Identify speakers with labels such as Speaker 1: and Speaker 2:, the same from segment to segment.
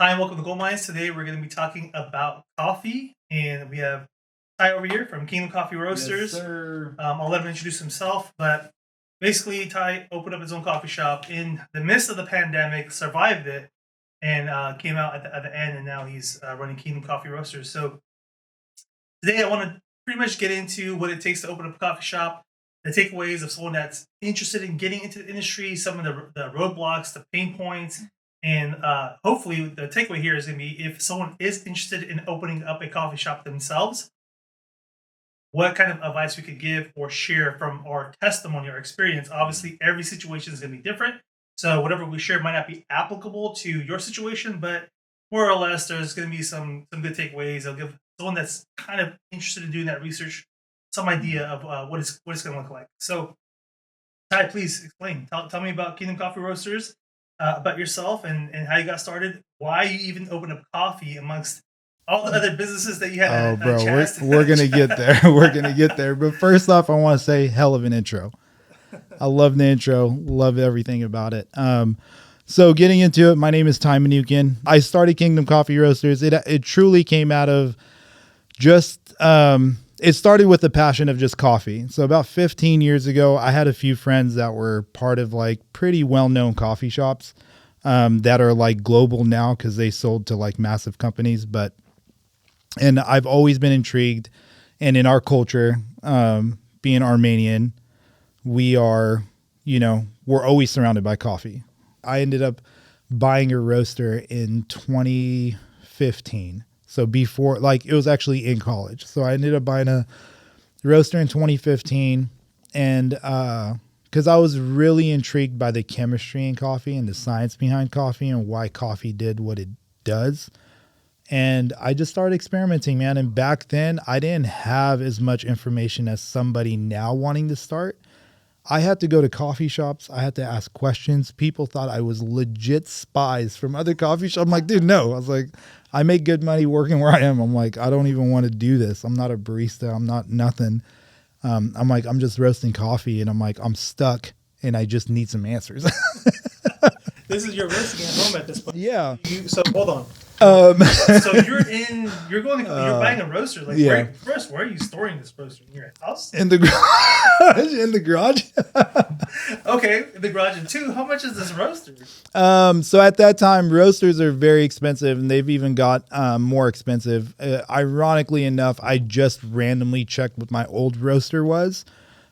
Speaker 1: Hi, and welcome to Gold Mines. Today we're going to be talking about coffee, and we have Ty over here from Kingdom Coffee
Speaker 2: Yes,
Speaker 1: Roasters.
Speaker 2: sir.
Speaker 1: I'll let him introduce himself, but basically, Ty opened up his own coffee shop in the midst of the pandemic, survived it, and came out at the end, and now he's running Kingdom Coffee Roasters. So today I want to pretty much get into what it takes to open up a coffee shop, the takeaways of someone that's interested in getting into the industry, some of the roadblocks, the pain points, and hopefully the takeaway here is going to be if someone is interested in opening up a coffee shop themselves, what kind of advice we could give or share from our testimony or experience. Obviously, every situation is going to be different. So whatever we share might not be applicable to your situation, but more or less, there's going to be some good takeaways. I'll give someone that's kind of interested in doing that research some idea of what it's going to look like. So, Ty, please explain. Tell me about Kingdom Coffee Roasters, about yourself and how you got started. Why you even opened up coffee amongst all the other businesses that you had
Speaker 2: Oh,
Speaker 1: a
Speaker 2: bro,
Speaker 1: chance to
Speaker 2: we're gonna get there. We're gonna get there. But first off, I want to say hell of an intro. I love the intro. Love everything about it. So getting into it, my name is Ty Manukin. I started Kingdom Coffee Roasters. It truly came out of just it started with the passion of just coffee. So about 15 years ago, I had a few friends that were part of like pretty well-known coffee shops that are like global now because they sold to like massive companies. And I've always been intrigued. And in our culture, being Armenian, we are, we're always surrounded by coffee. I ended up buying a roaster in 2015. So before, like, it was actually in college. So I ended up buying a roaster in 2015. And because I was really intrigued by the chemistry in coffee and the science behind coffee and why coffee did what it does. And I just started experimenting, man. And back then, I didn't have as much information as somebody now wanting to start. I had to go to coffee shops. I had to ask questions. People thought I was legit spies from other coffee shops. I'm like, dude, no. I was like, I make good money working where I am. I'm like, I don't even want to do this. I'm not a barista. I'm not nothing. I'm like, I'm just roasting coffee. And I'm like, I'm stuck and I just need some answers.
Speaker 1: This is your roasting at home at this point.
Speaker 2: Yeah.
Speaker 1: So hold on. So you're buying a roaster. Like,
Speaker 2: yeah.
Speaker 1: where are you storing this roaster? In your house?
Speaker 2: In the garage. In the garage.
Speaker 1: Okay, in the garage. And two, how much is this roaster?
Speaker 2: So at that time, roasters are very expensive, and they've even got more expensive. Ironically enough, I just randomly checked what my old roaster was,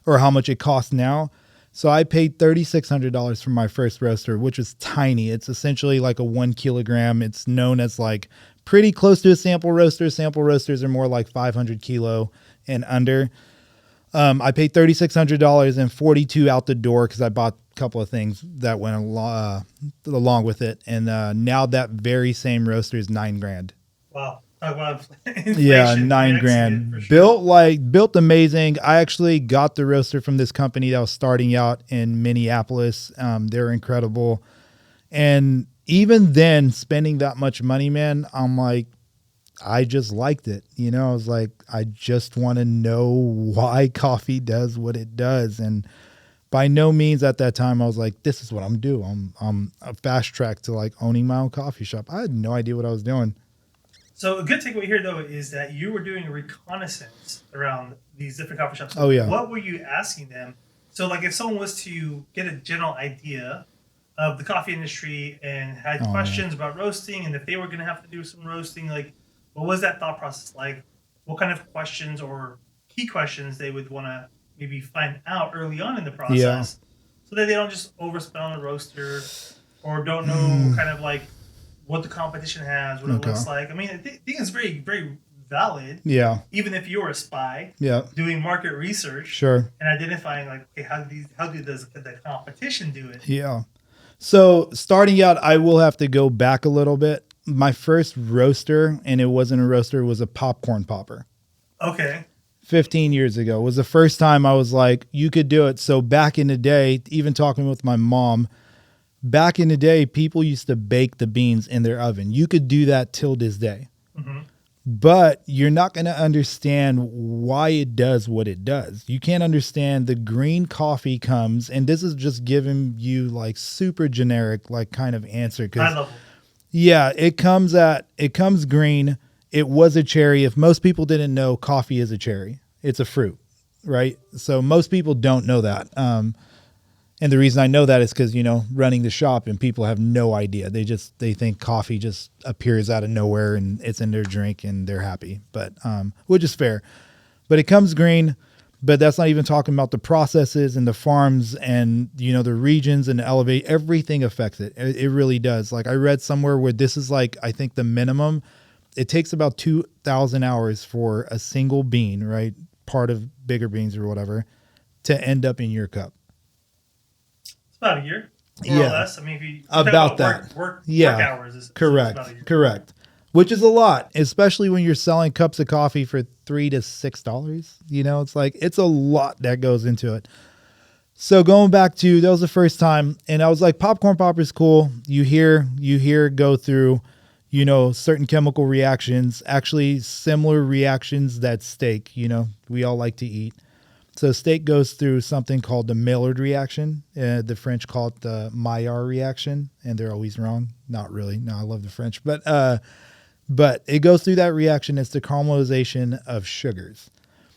Speaker 2: or how much it costs now. So I paid $3,600 for my first roaster, which is tiny. It's essentially like a 1 kilogram. It's known as like pretty close to a sample roaster. Sample roasters are more like 500 kilo and under. I paid $3,600 and 42 out the door because I bought a couple of things that went along with it. And now that very same roaster is $9,000.
Speaker 1: Wow. Talk about inflation.
Speaker 2: Yeah, $9,000. Sure. Built amazing. I actually got the roaster from this company that was starting out in Minneapolis. They're incredible. And even then, spending that much money, man, I'm like, I just liked it. I was like, I just want to know why coffee does what it does. And by no means at that time, I was like, this is what I'm doing. I'm a fast track to like owning my own coffee shop. I had no idea what I was doing.
Speaker 1: So a good takeaway here, though, is that you were doing a reconnaissance around these different coffee shops.
Speaker 2: Oh, yeah.
Speaker 1: What were you asking them? So, like, if someone was to get a general idea of the coffee industry and had questions about roasting, and if they were going to have to do some roasting, like, what was that thought process like? What kind of questions or key questions they would want to maybe find out early on in the process, so that they don't just overspend on the roaster or don't know kind of like what the competition has, what it looks like. I mean, I think it's very, very valid.
Speaker 2: Yeah.
Speaker 1: Even if you're a spy, doing market research,
Speaker 2: sure,
Speaker 1: and identifying like, okay, how does the competition do it?
Speaker 2: Yeah. So starting out, I will have to go back a little bit. My first roaster, and it wasn't a roaster, it was a popcorn popper.
Speaker 1: Okay.
Speaker 2: 15 years ago was the first time I was like, you could do it. So back in the day, even talking with my mom, back in the day, people used to bake the beans in their oven. You could do that till this day. Mm-hmm. But you're not going to understand why it does what it does. You can't understand the green coffee comes, and this is just giving you like super generic, like kind of answer.
Speaker 1: High level.
Speaker 2: Yeah, it comes green. It was a cherry. If most people didn't know, coffee is a cherry. It's a fruit, right? So most people don't know that. And the reason I know that is because, running the shop and people have no idea. They think coffee just appears out of nowhere and it's in their drink and they're happy, but which is fair. But it comes green, but that's not even talking about the processes and the farms and, the regions and the elevate. Everything affects it. It really does. Like I read somewhere where this is like, I think the minimum, it takes about 2,000 hours for a single bean, right? Part of bigger beans or whatever to end up in your cup.
Speaker 1: About a year, more or less. I mean, if you
Speaker 2: about that,
Speaker 1: work hours, is
Speaker 2: correct,
Speaker 1: about a year.
Speaker 2: correct. Which is a lot, especially when you're selling cups of coffee for $3 to $6. It's like it's a lot that goes into it. So going back to that was the first time, and I was like, popcorn popper's cool. You hear go through, certain chemical reactions, actually similar reactions that steak. We all like to eat. So steak goes through something called the Maillard reaction. The French call it the Maillard reaction, and they're always wrong. Not really. No, I love the French, but it goes through that reaction. It's the caramelization of sugars.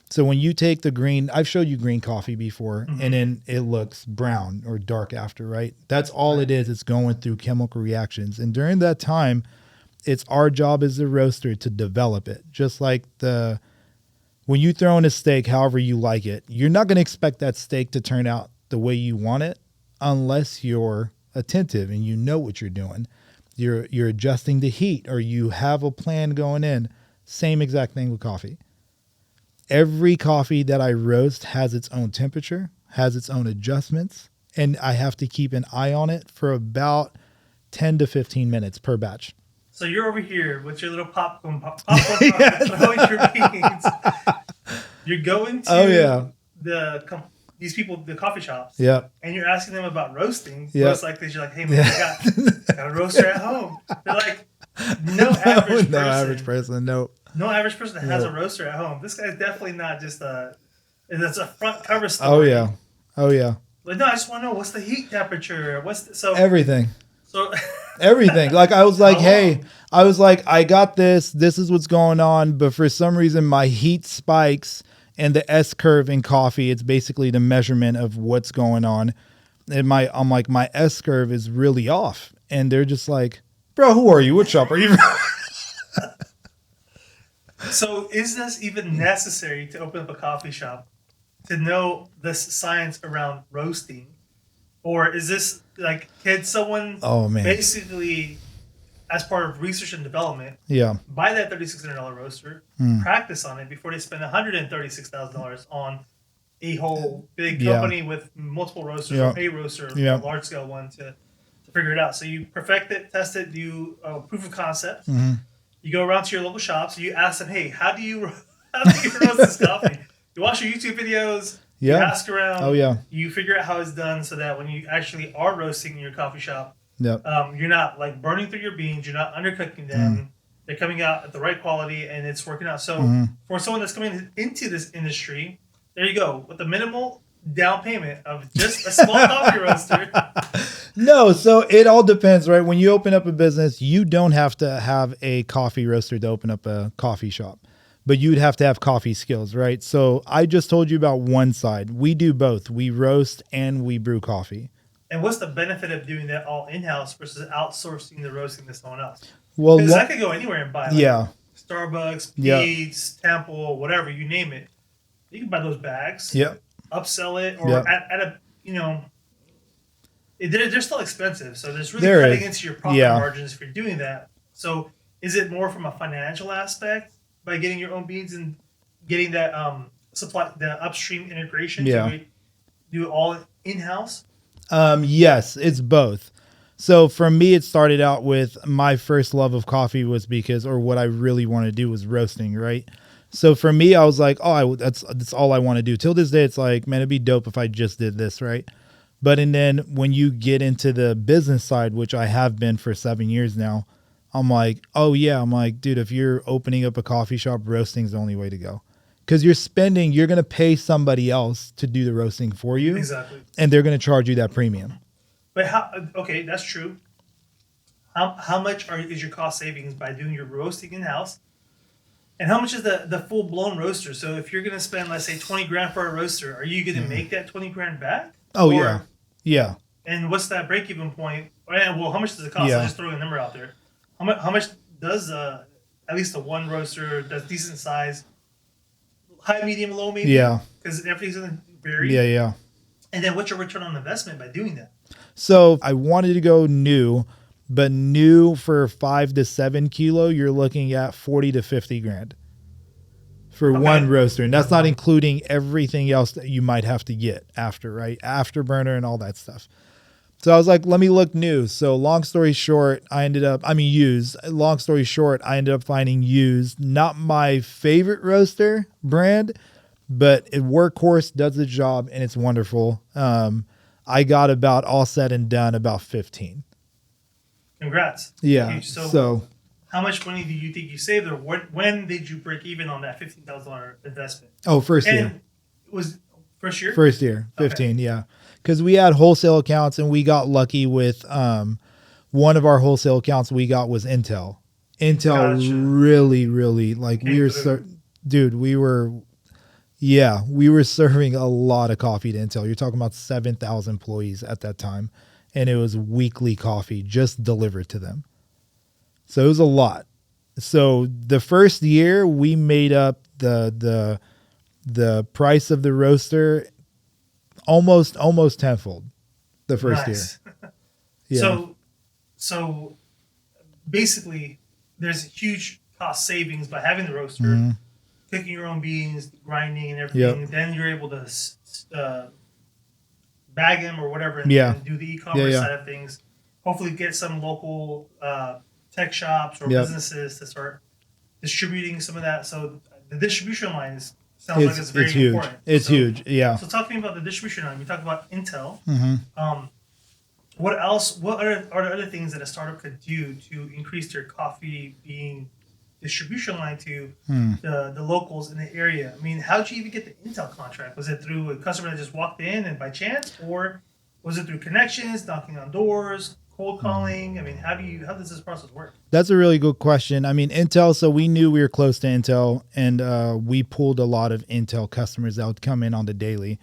Speaker 2: So when you take the green, I've showed you green coffee before, and then it looks brown or dark after, right? That's all it is. It's going through chemical reactions, and during that time, it's our job as a roaster to develop it, just like when you throw in a steak, however you like it, you're not going to expect that steak to turn out the way you want it unless you're attentive and you know what you're doing. You're adjusting the heat or you have a plan going in. Same exact thing with coffee. Every coffee that I roast has its own temperature, has its own adjustments, and I have to keep an eye on it for about 10 to 15 minutes per batch.
Speaker 1: So you're over here with your little popcorn throwing your beans. You're going to the coffee shops.
Speaker 2: Yeah.
Speaker 1: And you're asking them about roasting.
Speaker 2: Yeah.
Speaker 1: Most likely you're like, hey man, I got a roaster at home. They're like, no average person that has a roaster at home. This guy's definitely not just that's a front cover story.
Speaker 2: Oh yeah.
Speaker 1: Like, no, I just want to know what's the heat temperature.
Speaker 2: Everything.
Speaker 1: So
Speaker 2: everything. Like I was like, I got this. This is what's going on. But for some reason, my heat spikes and the S curve in coffee. It's basically the measurement of what's going on. And I'm like, my S curve is really off. And they're just like, bro, who are you? What shop are you from?
Speaker 1: So is this even necessary to open up a coffee shop to know this science around roasting? Or is this like, can someone basically, as part of research and development, buy that $3,600 roaster, practice on it before they spend $136,000 on a whole big company with multiple roasters or a roaster, a large scale one to figure it out. So you perfect it, test it, do proof of concept. You go around to your local shops, you ask them, hey, how do you roast this coffee? You watch your YouTube videos. You ask around. You figure out how it's done so that when you actually are roasting in your coffee shop, you're not like burning through your beans. You're not undercooking them. They're coming out at the right quality and it's working out. So for someone that's coming into this industry, there you go. With the minimal down payment of just a small coffee roaster.
Speaker 2: No, so it all depends, right? When you open up a business, you don't have to have a coffee roaster to open up a coffee shop. But you'd have to have coffee skills, right? So I just told you about one side. We do both. We roast and we brew coffee.
Speaker 1: And what's the benefit of doing that all in-house versus outsourcing the roasting to someone else?
Speaker 2: Well,
Speaker 1: because I could go anywhere and buy Starbucks, Pete's, Temple, whatever, you name it. You can buy those bags, upsell it, or at a, they're still expensive. So there's really cutting into your profit margins if you're doing that. So is it more from a financial aspect? By getting your own beans and getting that supply, the upstream integration to do it all in-house?
Speaker 2: Yes, it's both. So for me, it started out with my first love of coffee was because, or what I really want to do was roasting, right? So for me, I was like, that's all I want to do. Till this day, it's like, man, it'd be dope if I just did this, right? But and then when you get into the business side, which I have been for 7 years now, I'm like, dude, if you're opening up a coffee shop, roasting is the only way to go. Because you're going to pay somebody else to do the roasting for you.
Speaker 1: Exactly.
Speaker 2: And they're going to charge you that premium.
Speaker 1: But that's true. how much is your cost savings by doing your roasting in house? And how much is the full blown roaster? So if you're gonna spend, let's say, 20 grand for a roaster, are you gonna make that 20 grand back?
Speaker 2: Oh yeah,
Speaker 1: Or
Speaker 2: yeah,
Speaker 1: and what's that break even point? Well, how much does it cost? I'll
Speaker 2: yeah,
Speaker 1: just throw a number out there. How much does at least the one roaster does decent size, high, medium, low, maybe?
Speaker 2: yeah,
Speaker 1: Because everything's gonna
Speaker 2: yeah,
Speaker 1: vary.
Speaker 2: yeah.
Speaker 1: And then what's your return on investment by doing that?
Speaker 2: So I wanted to go new, but new for 5 to 7 kilo, you're looking at 40 to 50 grand for one
Speaker 1: Okay.
Speaker 2: roaster, and that's not including everything else that you might have to get after, right? Afterburner and all that stuff. So I was like, let me look new. So long story short, used. Long story short, I ended up finding used, not my favorite roaster brand, but Workhorse does the job and it's wonderful. I got about all said and done about 15.
Speaker 1: Congrats.
Speaker 2: Yeah.
Speaker 1: Huge. So
Speaker 2: So,
Speaker 1: how much money do you think you saved, or when did you break even on that $15,000 investment?
Speaker 2: oh, first year.
Speaker 1: And it was first year.
Speaker 2: First year,
Speaker 1: Okay.
Speaker 2: 15, yeah. Because we had wholesale accounts and we got lucky with one of our wholesale accounts we got was Intel. Intel
Speaker 1: Gotcha.
Speaker 2: really, really, like we
Speaker 1: Came
Speaker 2: were,
Speaker 1: through.
Speaker 2: dude, we were serving a lot of coffee to Intel. You're talking about 7,000 employees at that time. And it was weekly coffee just delivered to them. So it was a lot. So the first year we made up the price of the roaster almost tenfold the first year.
Speaker 1: Nice.
Speaker 2: Yeah.
Speaker 1: So basically, there's a huge cost savings by having the roaster,
Speaker 2: Hmm.
Speaker 1: cooking your own beans, grinding and
Speaker 2: Yep.
Speaker 1: everything. Then you're able to bag them or whatever,
Speaker 2: Yeah.
Speaker 1: and do the
Speaker 2: Yeah.
Speaker 1: e-commerce
Speaker 2: Yeah.
Speaker 1: side of things. Hopefully, get some local tech shops or
Speaker 2: Yep.
Speaker 1: businesses to start distributing some of that. So the distribution line sounds like
Speaker 2: It's
Speaker 1: it's
Speaker 2: it's
Speaker 1: very
Speaker 2: huge.
Speaker 1: important.
Speaker 2: It's huge. Yeah.
Speaker 1: So talking about the distribution line, we talked about Intel.
Speaker 2: Hmm.
Speaker 1: Um, what else? What are the other things that a startup could do to increase their coffee bean distribution line to
Speaker 2: Hmm.
Speaker 1: the locals in the area? I mean, how did you even get the Intel contract? Was it through a customer that just walked in and by chance, or was it through connections, knocking on doors, cold calling? I mean, how does this process work?
Speaker 2: That's a really good question. I mean, Intel, so we knew we were close to Intel and we pulled a lot of Intel customers that would come in on the daily.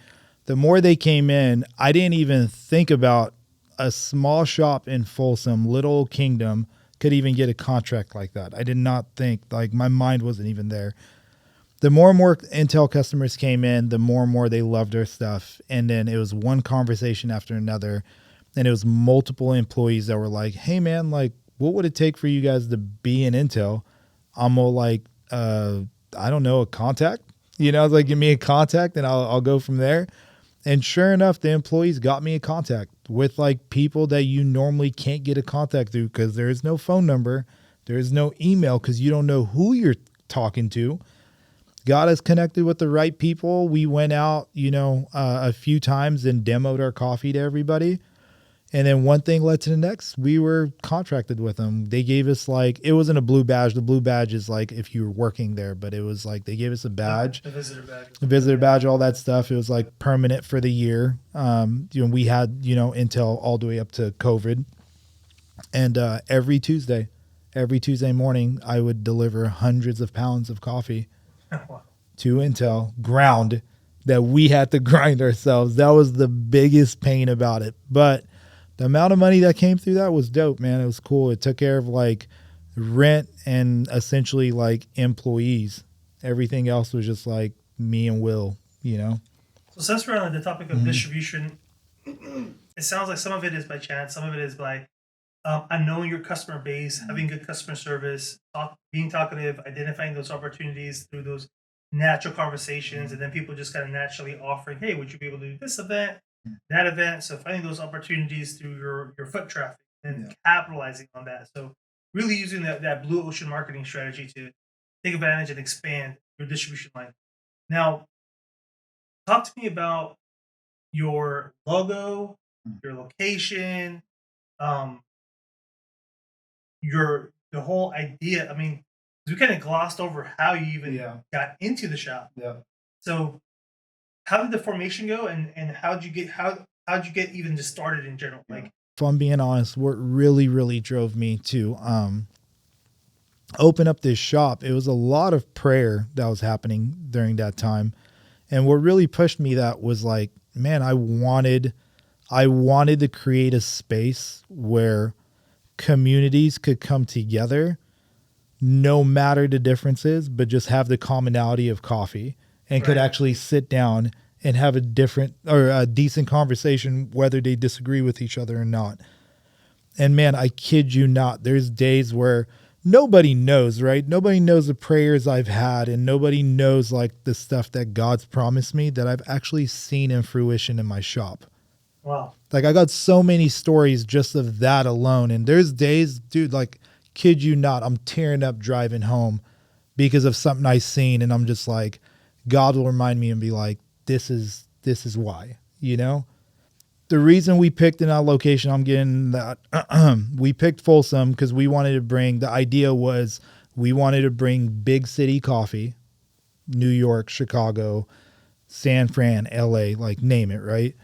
Speaker 2: The more they came in, I didn't even think about a small shop in Folsom, Little Kingdom, could even get a contract like that. I did not think, like, my mind wasn't even there. The more and more Intel customers came in, the more and more they loved our stuff. And then it was one conversation after another. And it was multiple employees that were like, hey, man, like, what would it take for you guys to be in Intel? I'm all like, I don't know, a contact. I was like, give me a contact and I'll go from there. And sure enough, the employees got me a contact with like people that you normally can't get a contact through because there is no phone number, there is no email because you don't know who you're talking to. Got us connected with the right people. We went out, a few times and demoed our coffee to everybody. And then one thing led to the next. We were contracted with them. They gave us like, it wasn't a blue badge. The blue badge is like if you were working there, but it was like they gave us a badge,
Speaker 1: The visitor badge.
Speaker 2: a visitor badge, all that stuff. It was like permanent for the year. We had, Intel all the way up to COVID. And every Tuesday morning, I would deliver hundreds of pounds of coffee
Speaker 1: Wow.
Speaker 2: to Intel ground that we had to grind ourselves. That was the biggest pain about it. But the amount of money that came through that was dope, man. It was cool. It took care of like rent and essentially like employees. Everything else was just like me and Will.
Speaker 1: So since we're on the topic of
Speaker 2: Mhm.
Speaker 1: distribution, it sounds like some of it is by chance, some of it is by knowing your customer base, having good customer service, being talkative, identifying those opportunities through those natural conversations, and then people just kind of naturally offering, "Hey, would you be able to do this event, that event?" So finding those opportunities through your foot traffic and
Speaker 2: Yeah.
Speaker 1: capitalizing on that. So really using that blue ocean marketing strategy to take advantage and expand your distribution line. Now, talk to me about your logo, your location, um, the whole idea. I mean, we kind of glossed over how you even
Speaker 2: Yeah.
Speaker 1: got into the shop.
Speaker 2: Yeah.
Speaker 1: So, how did the formation go, and how'd you get even just started in general?
Speaker 2: Yeah.
Speaker 1: Like,
Speaker 2: if I'm being honest, what really drove me to open up this shop, it was a lot of prayer that was happening during that time. And what really pushed me that was like, man, I wanted to create a space where communities could come together no matter the differences, but just have the commonality of coffee and could actually sit down and have a different or a decent conversation, whether they disagree with each other or not. And man, I kid you not, there's days where nobody knows, right? Nobody knows the prayers I've had, and nobody knows like the stuff that God's promised me that I've actually seen in fruition in my shop.
Speaker 1: Wow.
Speaker 2: Like I got so many stories just of that alone. And there's days, dude, like kid you not, I'm tearing up driving home because of something I seen. And I'm just like, God will remind me and be like, this is why, you know? The reason we picked in our location, I'm getting that we picked Folsom because we wanted to bring, the idea was we wanted to bring big city coffee, New York, Chicago, San Fran, LA, like name it, right?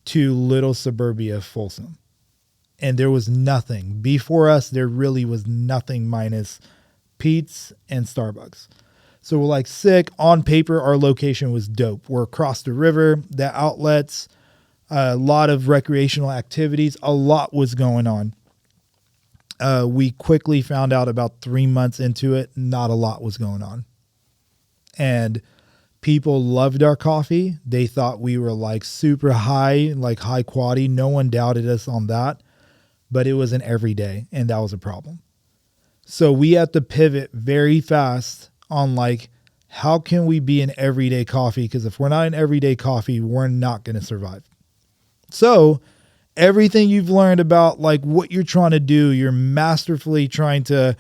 Speaker 2: To little suburbia Folsom. And there was nothing. Before us, there really was nothing minus Pete's and Starbucks. So we're like sick. On paper, our location was dope. We're across the river, the outlets, a lot of recreational activities. A lot was going on. We quickly found out about 3 months into it, not a lot was going on. And people loved our coffee. They thought we were like super high, like high quality. No one doubted us on that, but it was an everyday, and that was a problem. So we had to pivot very fast on like, how can we be an everyday coffee? Because if we're not an everyday coffee, we're not going to survive. So everything you've learned about like what you're trying to do, you're masterfully trying to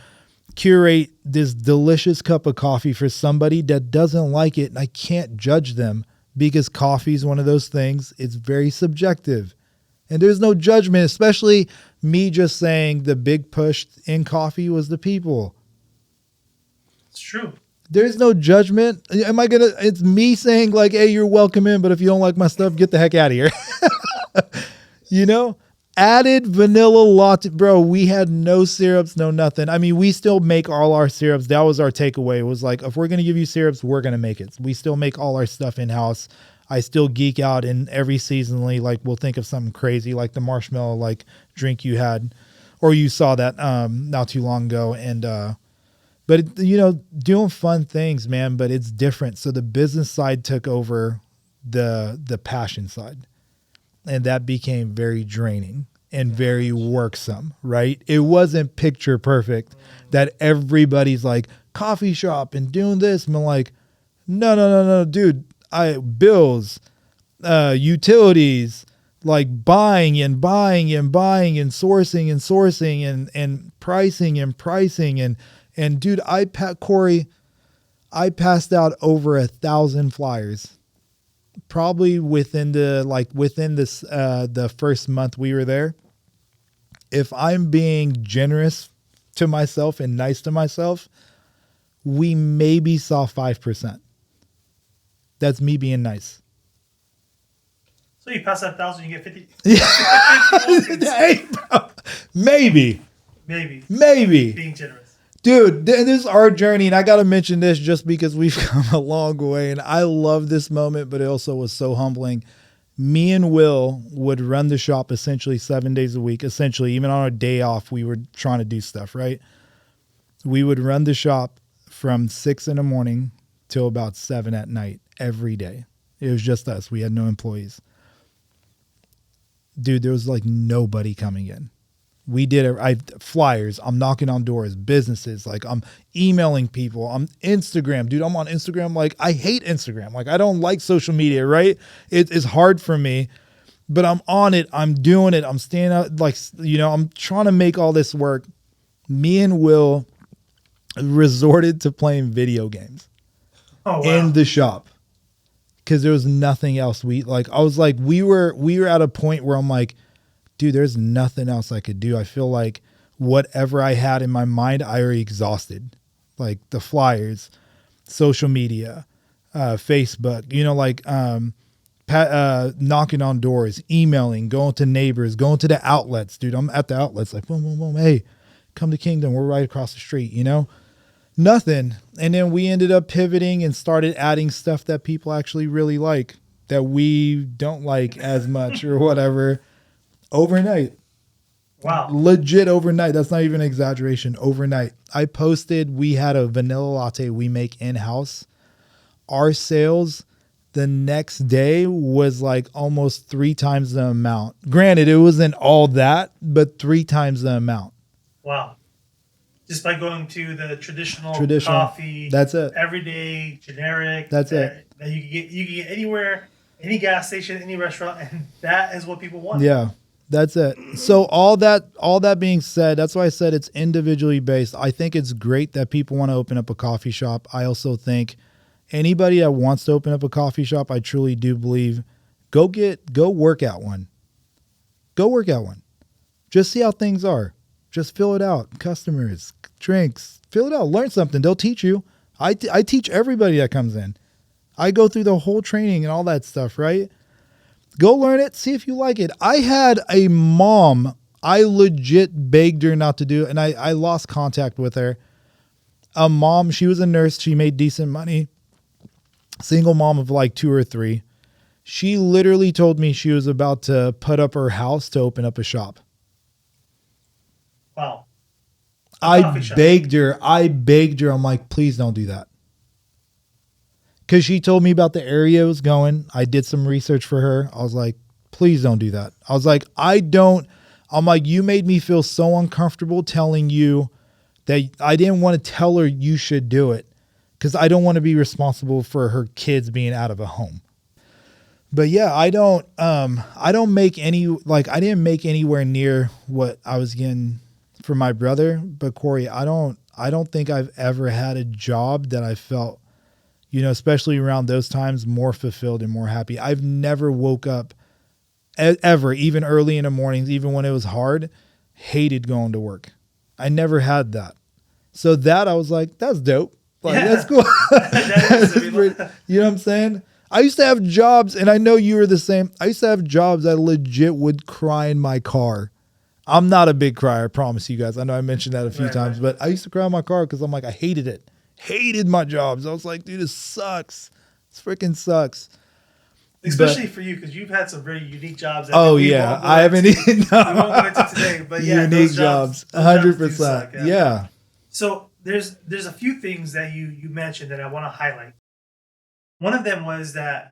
Speaker 2: curate this delicious cup of coffee for somebody that doesn't like it. And I can't judge them because coffee is one of those things. It's very subjective and there's no judgment, especially me just saying the big push in coffee was the people.
Speaker 1: It's true.
Speaker 2: There's no judgment. It's me saying like, hey, you're welcome in, but if you don't like my stuff, get the heck out of here. You know? Added vanilla latte, bro. We had no syrups, no nothing. I mean, we still make all our syrups. That was our takeaway. It was like, if we're going to give you syrups, we're going to make it. We still make all our stuff in-house. I still geek out in every seasonally. Like we'll think of something crazy, like the marshmallow, like drink you had, or you saw that not too long ago. And, but you know, doing fun things, man, but it's different. So the business side took over the passion side. And that became very draining and very worksome, right? It wasn't picture perfect that everybody's like coffee shop and doing this. And I'm like, no, dude, bills, utilities, like buying and sourcing and pricing. And dude, Corey, I passed out over 1,000 flyers. Probably within the first month we were there. If I'm being generous to myself and nice to myself, we maybe saw 5%. That's me being nice.
Speaker 1: So you pass that 1,000, you get 50.
Speaker 2: Hey, bro. Maybe.
Speaker 1: Being generous.
Speaker 2: Dude, this is our journey, and I got to mention this just because we've come a long way, and I love this moment, but it also was so humbling. Me and Will would run the shop essentially 7 days a week. Essentially, even on our day off, we were trying to do stuff, right? We would run the shop from 6 in the morning till about 7 at night every day. It was just us. We had no employees. Dude, there was like nobody coming in. We did it. Flyers. I'm knocking on doors, businesses. Like I'm emailing people. I'm Instagram, dude. I'm on Instagram. Like I hate Instagram. Like I don't like social media, right? It's hard for me, but I'm on it. I'm doing it. I'm staying out. Like, you know, I'm trying to make all this work. Me and Will resorted to playing video games in the shop because there was nothing else. We were at a point where I'm like, dude, there's nothing else I could do. I feel like whatever I had in my mind, I already exhausted. Like the flyers, social media, Facebook, you know, like knocking on doors, emailing, going to neighbors, going to the outlets. Dude, I'm at the outlets like, boom, boom, boom. Hey, come to Kingdom. We're right across the street, you know? Nothing. And then we ended up pivoting and started adding stuff that people actually really like that we don't like as much or whatever overnight.
Speaker 1: Wow.
Speaker 2: Legit overnight. That's not even an exaggeration. Overnight. I posted, we had a vanilla latte we make in-house. Our sales the next day was like almost 3 times the amount. Granted, it wasn't all that, but 3 times the amount.
Speaker 1: Wow. Just by going to the traditional coffee.
Speaker 2: That's it.
Speaker 1: Everyday, generic.
Speaker 2: That's it.
Speaker 1: That you can get anywhere, any gas station, any restaurant, and that is what people want.
Speaker 2: Yeah. That's it. So all that being said, that's why I said it's individually based. I think it's great that people want to open up a coffee shop. I also think anybody that wants to open up a coffee shop, I truly do believe, go work at one. Go work at one. Just see how things are. Just fill it out. Customers, drinks, fill it out. Learn something. They'll teach you. I teach everybody that comes in. I go through the whole training and all that stuff, right? Go learn it. See if you like it. I had a mom. I legit begged her not to do it, and I lost contact with her. A mom, she was a nurse. She made decent money. Single mom of like 2 or 3. She literally told me she was about to put up her house to open up a shop.
Speaker 1: Wow.
Speaker 2: I begged her. I'm like, please don't do that. Because she told me about the area it was going. I did some research for her. I was like, please don't do that. I was like, I'm like, you made me feel so uncomfortable telling you that I didn't want to tell her you should do it. Because I don't want to be responsible for her kids being out of a home. But yeah, I don't make any, like, I didn't make anywhere near what I was getting for my brother. But Corey, I don't think I've ever had a job that I felt, you know, especially around those times, more fulfilled and more happy. I've never woke up ever, even early in the mornings, even when it was hard, hated going to work. I never had that. So that I was like, that's dope. Like, yeah. That's cool. You know what I'm saying? I used to have jobs, and I know you were the same. I used to have jobs I legit would cry in my car. I'm not a big crier, I promise you guys. I know I mentioned that a few times, but I used to cry in my car because I'm like, I hated it. Hated my jobs. I was like, dude, this sucks. This freaking sucks.
Speaker 1: Especially for you, because you've had some very unique jobs.
Speaker 2: Oh, yeah. I haven't even.
Speaker 1: We won't go into today, but yeah.
Speaker 2: Unique jobs. 100%. Yeah.
Speaker 1: So there's a few things that you mentioned that I want to highlight. One of them was that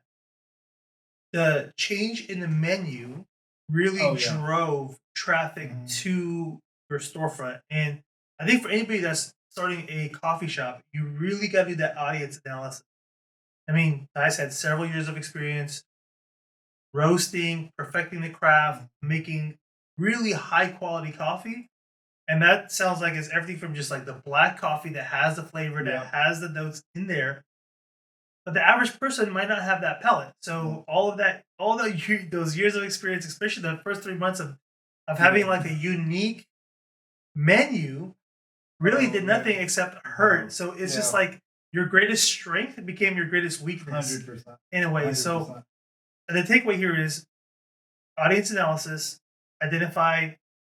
Speaker 1: the change in the menu really drove traffic to your storefront. And I think for anybody that's starting a coffee shop, you really got to do that audience analysis. I mean, Ty's had several years of experience roasting, perfecting the craft, making really high quality coffee. And that sounds like it's everything from just like the black coffee that has the flavor, that has the notes in there. But the average person might not have that palate. So those years of experience, especially the first 3 months of having like a unique menu, really did nothing except hurt. So it's just like your greatest strength became your greatest weakness
Speaker 2: 100%.
Speaker 1: In a way. 100%. So the takeaway here is audience analysis, identify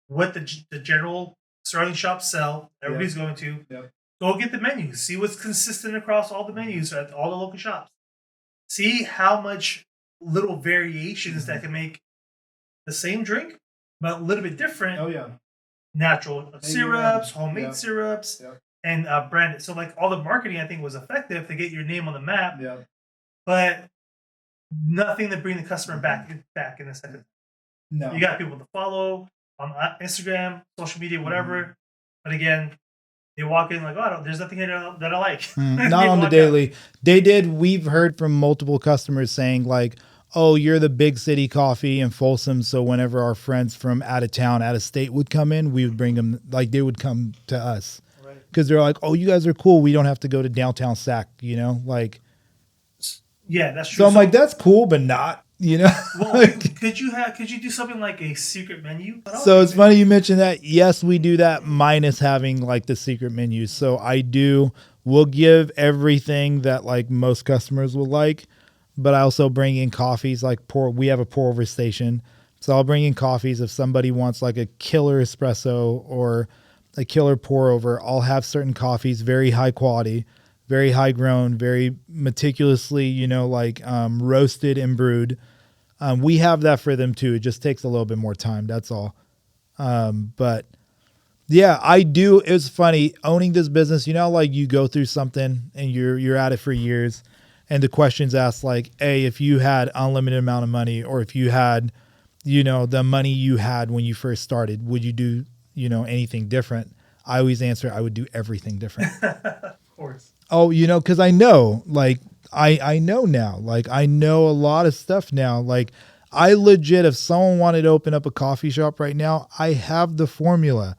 Speaker 1: what the general surrounding shops sell, everybody's going to. Yep. Go get the menu. See what's consistent across all the menus at all the local shops. See how much little variations that can make the same drink, but a little bit different. Oh, yeah. Natural syrups, homemade syrups, and branded. So, like, all the marketing, I think, was effective to get your name on the map, but nothing to bring the customer back in a second. No. You got people to follow on Instagram, social media, whatever. But again, they walk in like, oh, there's nothing here that I like.
Speaker 2: Not on the daily. We've heard from multiple customers saying like, oh, you're the big city coffee in Folsom. So whenever our friends from out of town, out of state would come in, we would bring them, like they would come to us. Because they're like, oh, you guys are cool. We don't have to go to downtown Sac, you know? Like,
Speaker 1: yeah, that's true.
Speaker 2: So I'm like, that's cool, but not, you know?
Speaker 1: Well,
Speaker 2: like,
Speaker 1: could you do something like a secret menu?
Speaker 2: So it's funny you mentioned that. Yes, we do that minus having like the secret menus. So we'll give everything that like most customers will like, but I also bring in coffees like we have a pour over station. So I'll bring in coffees if somebody wants like a killer espresso or a killer pour over. I'll have certain coffees, very high quality, very high grown, very meticulously, roasted and brewed. We have that for them too. It just takes a little bit more time. That's all. But yeah, I do. It's funny owning this business. Like you go through something and you're at it for years, and the questions asked like, "Hey, if you had unlimited amount of money, or if you had, the money you had when you first started, would you do, anything different?" I always answer, I would do everything different.
Speaker 1: Of course.
Speaker 2: Oh, because I know, like, I know now, like, I know a lot of stuff now. Like, I legit, if someone wanted to open up a coffee shop right now, I have the formula.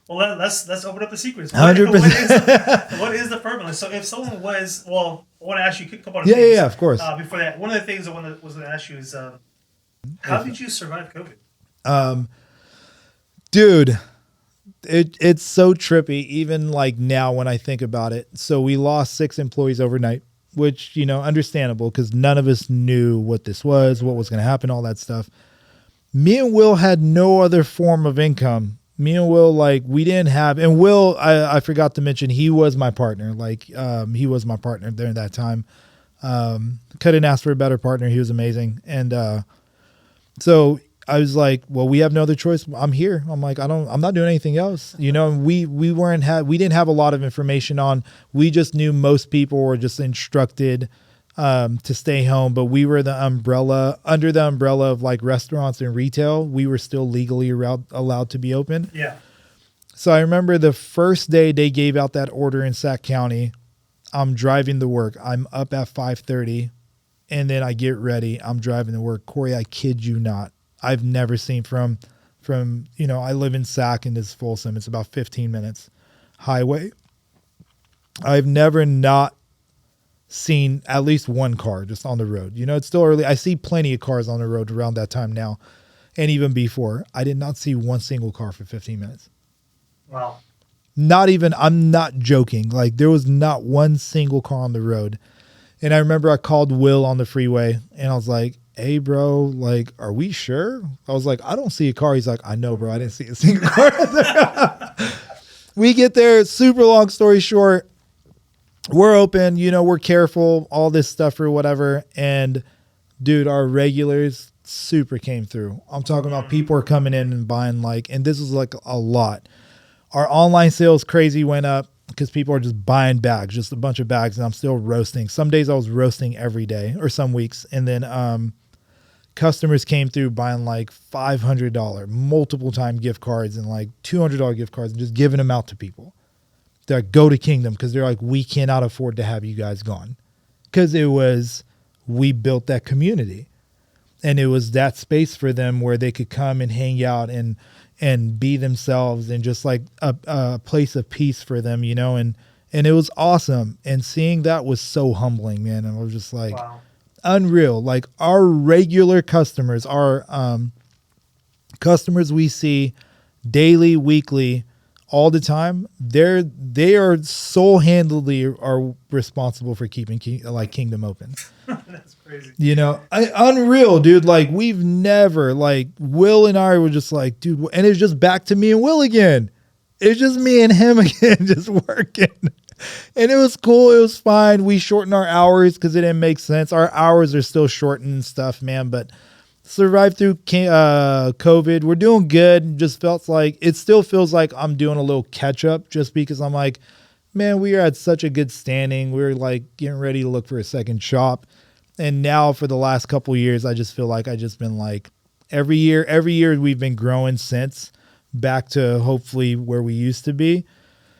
Speaker 1: Well, let's open up the secrets.
Speaker 2: 100%.
Speaker 1: What is the formula? So if someone was, I want to ask you a couple of
Speaker 2: Yeah,
Speaker 1: things.
Speaker 2: yeah, of course.
Speaker 1: Before that, one of the things I was going to ask you is, how did you survive COVID?
Speaker 2: Dude, it's so trippy. Even like now when I think about it. So we lost 6 employees overnight, which, understandable because none of us knew what this was, what was going to happen, all that stuff. Me and Will had no other form of income. Me and Will, like, we didn't have, and Will, I forgot to mention, he was my partner. Like, he was my partner during that time. Couldn't ask for a better partner. He was amazing. And so I was like, well, we have no other choice. I'm here. I'm like, I'm not doing anything else. We didn't have a lot of information on, we just knew most people were just instructed to stay home, but we were under the umbrella of like restaurants and retail. We were still legally allowed to be open.
Speaker 1: Yeah.
Speaker 2: So I remember the first day they gave out that order in Sac County, I'm driving to work. I'm up at 5:30 and then I get ready. I'm driving to work. Corey, I kid you not. I've never seen from, I live in Sac and it's Folsom. It's about 15 minutes highway. I've never not seen at least one car just on the road. It's still early. I see plenty of cars on the road around that time now. And even before, I did not see one single car for 15 minutes.
Speaker 1: Wow.
Speaker 2: I'm not joking. Like there was not one single car on the road. And I remember I called Will on the freeway and I was like, hey bro, like, are we sure? I was like, I don't see a car. He's like, I know, bro. I didn't see a single car. We get there, super long story short. We're open, we're careful, all this stuff or whatever. And dude, our regulars super came through. I'm talking about people are coming in and buying and this was like a lot. Our online sales crazy went up because people are just buying bags, just a bunch of bags. And I'm still roasting. Some days I was roasting every day or some weeks. And then customers came through buying like $500 multiple time gift cards and like $200 gift cards and just giving them out to people. They're like, go to Kingdom because they're like, we cannot afford to have you guys gone. Because we built that community. And it was that space for them where they could come and hang out and be themselves and just like a place of peace for them, and it was awesome. And seeing that was so humbling, man. And I was just like, wow. Unreal. Like our regular customers, our customers we see daily, weekly, all the time, they are sole-handedly are responsible for keeping Kingdom open.
Speaker 1: That's crazy.
Speaker 2: Unreal, dude. Like we've never, like Will and I were just like, dude, and it's just back to me and Will again. It's just me and him again, just working. And it was cool. It was fine. We shortened our hours because it didn't make sense. Our hours are still shortened and stuff, man. But survived through COVID. We're doing good. It still feels like I'm doing a little catch up just because I'm like, man, we are at such a good standing. We're like getting ready to look for a second shop. And now for the last couple of years, I just feel like I just been like every year we've been growing since back to hopefully where we used to be.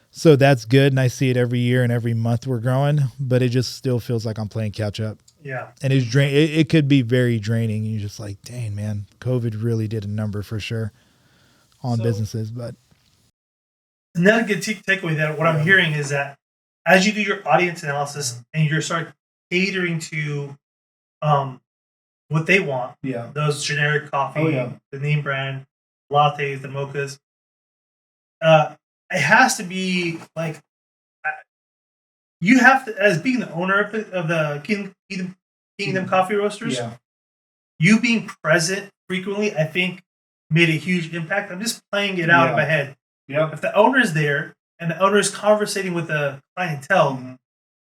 Speaker 2: So that's good. And I see it every year and every month we're growing, but it just still feels like I'm playing catch up.
Speaker 1: Yeah.
Speaker 2: And it could be very draining. You're just like, dang, man, COVID really did a number for sure on businesses. But
Speaker 1: another good takeaway that what I'm hearing is that as you do your audience analysis and you start catering to what they want, those generic coffee, the name brand, lattes, the mochas, it has to be like you have to, as being the owner of the Kingdom Kingdom Coffee Roasters,
Speaker 2: Yeah.
Speaker 1: you being present frequently, I think, made a huge impact. I'm just playing it out in my head.
Speaker 2: Yep.
Speaker 1: If the owner is there and the owner is conversating with the clientele,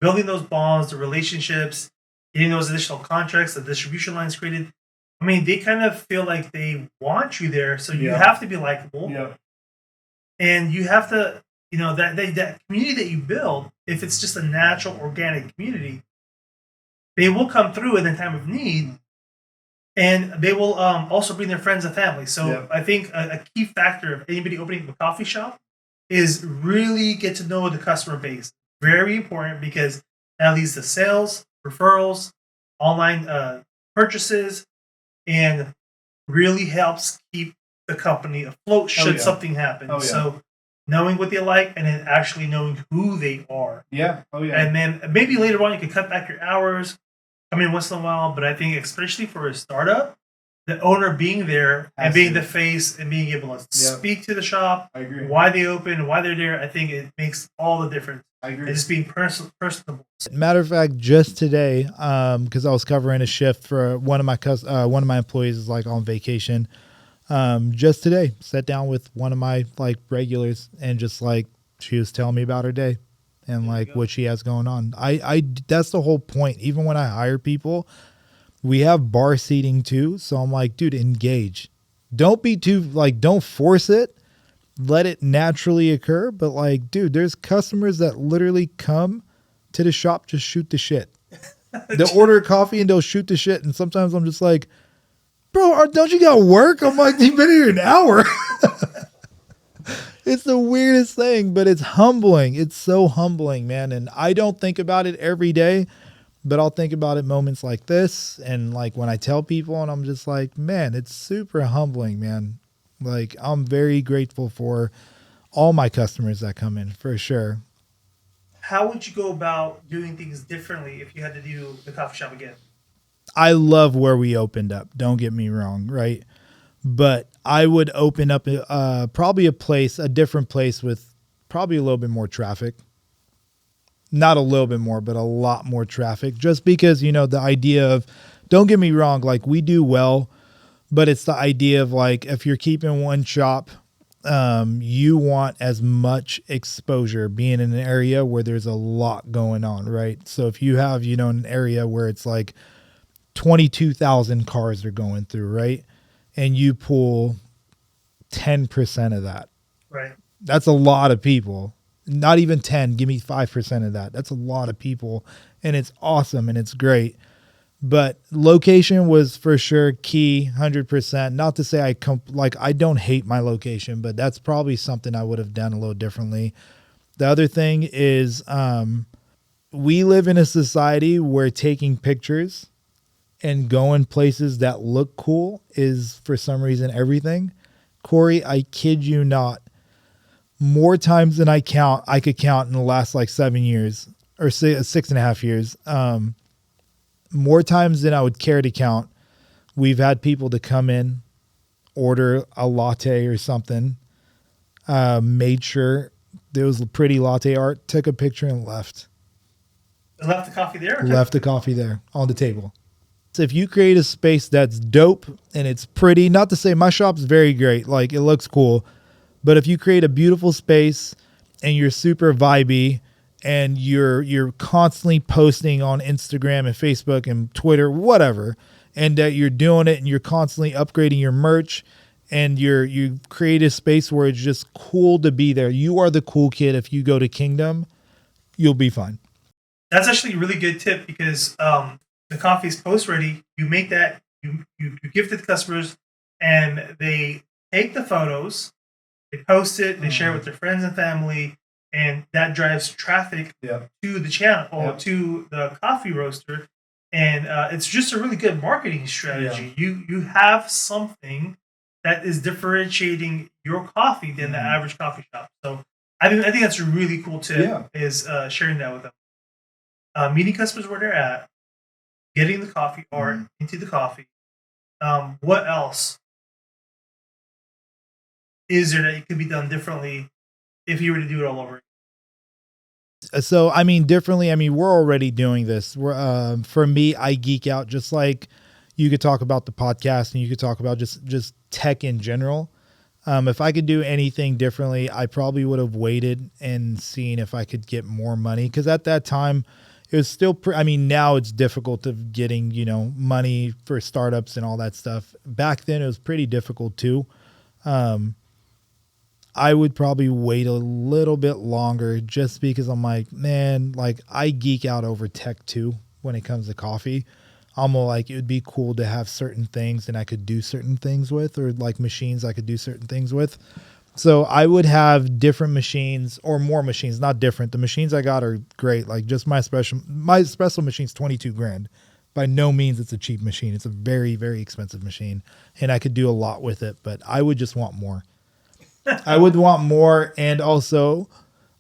Speaker 1: building those bonds, the relationships, getting those additional contracts, the distribution lines created, I mean, they kind of feel like they want you there. So you have to be likable.
Speaker 2: Yep.
Speaker 1: And you have to, that community that you build, if it's just a natural, organic community, they will come through in the time of need, and they will also bring their friends and family. So I think a key factor of anybody opening a coffee shop is really get to know the customer base. Very important, because that leads to sales, referrals, online purchases, and really helps keep the company afloat should something happen. So knowing what they like and then actually knowing who they are.
Speaker 2: Yeah. Oh yeah.
Speaker 1: And then maybe later on you can cut back your hours, come in once in a while. But I think especially for a startup, the owner being there and being the face and being able to speak to the shop,
Speaker 2: I agree.
Speaker 1: why they open, why they're there, I think it makes all the difference.
Speaker 2: I agree.
Speaker 1: And just being personable.
Speaker 2: Matter of fact, just today, because I was covering a shift for one of my employees is like on vacation. Just today, sat down with one of my like regulars and just like she was telling me about her day and like what she has going on. I that's the whole point. Even when I hire people, we have bar seating too. So I'm like, dude, engage. Don't be too like, don't force it. Let it naturally occur. But like, dude, there's customers that literally come to the shop, just shoot the shit. They'll order coffee and they'll shoot the shit. And sometimes I'm just like, bro, don't you got work? I'm like, you've been here an hour. It's the weirdest thing, but it's humbling. It's so humbling, man. And I don't think about it every day, but I'll think about it moments like this. And like when I tell people and I'm just like, man, it's super humbling, man. Like I'm very grateful for all my customers that come in for sure.
Speaker 1: How would you go about doing things differently if you had to do the coffee shop again?
Speaker 2: I love where we opened up. Don't get me wrong, right? But I would open up probably a different place with probably a little bit more traffic. Not a little bit more, but a lot more traffic. Just because, the idea of, don't get me wrong, like we do well, but it's the idea of like, if you're keeping one shop, you want as much exposure being in an area where there's a lot going on, right? So if you have, an area where it's like 22,000 cars are going through, right? And you pull 10% of that.
Speaker 1: Right.
Speaker 2: That's a lot of people. Not even 10, give me 5% of that. That's a lot of people. And it's awesome and it's great. But location was for sure key, 100%. Not to say I don't hate my location, but that's probably something I would have done a little differently. The other thing is we live in a society where taking pictures and going places that look cool is for some reason everything. Corey, I kid you not, more times than I could count in the last like 7 years or 6.5 years. More times than I would care to count. We've had people to come in, order a latte or something, made sure there was pretty latte art, took a picture and left.
Speaker 1: Left the coffee there?
Speaker 2: Left the coffee there on the table. So if you create a space that's dope and it's pretty, not to say my shop's very great, like it looks cool, but if you create a beautiful space and you're super vibey and you're constantly posting on Instagram and Facebook and Twitter, whatever, and that you're doing it and you're constantly upgrading your merch and you create a space where it's just cool to be there. You are the cool kid. If you go to Kingdom, you'll be fine.
Speaker 1: That's actually a really good tip, because the coffee is post ready. You make that, you give it to the customers, and they take the photos, they post it, they share it with their friends and family, and that drives traffic to the channel or to the coffee roaster. And it's just a really good marketing strategy. You have something that is differentiating your coffee than the average coffee shop. So I think that's a really cool tip, is sharing that with them. Meeting customers where they're at, getting the coffee art into the coffee. What else is there that could be done differently if you were to do it all over?
Speaker 2: So, I mean, differently, I mean, we're already doing this. For me, I geek out just like you could talk about the podcast and you could talk about just tech in general. If I could do anything differently, I probably would have waited and seen if I could get more money. Cause at that time it was still, I mean, now it's difficult of getting, money for startups and all that stuff. Back then it was pretty difficult too. I would probably wait a little bit longer just because I'm like, man, like I geek out over tech too when it comes to coffee. I'm like, it would be cool to have certain things and I could do certain things with, or like machines I could do certain things with. So I would have different machines or more machines, not different. The machines I got are great. Like just my espresso machine's 22 grand. By no means it's a cheap machine. It's a very, very expensive machine and I could do a lot with it, but I would just want more. I would want more, and also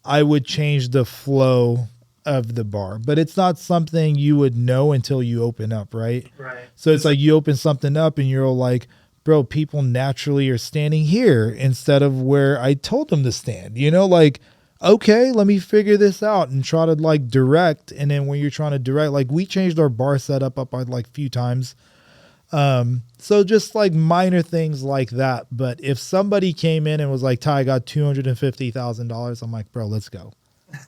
Speaker 2: I would change the flow of the bar. But it's not something you would know until you open up, right?
Speaker 1: Right.
Speaker 2: So it's like you open something up and you're like, bro, people naturally are standing here instead of where I told them to stand. Like, okay, let me figure this out and try to like direct. And then when you're trying to direct, like we changed our bar setup up like a few times. So just like minor things like that. But if somebody came in and was like, Ty, I got $250,000, I'm like, bro, let's go.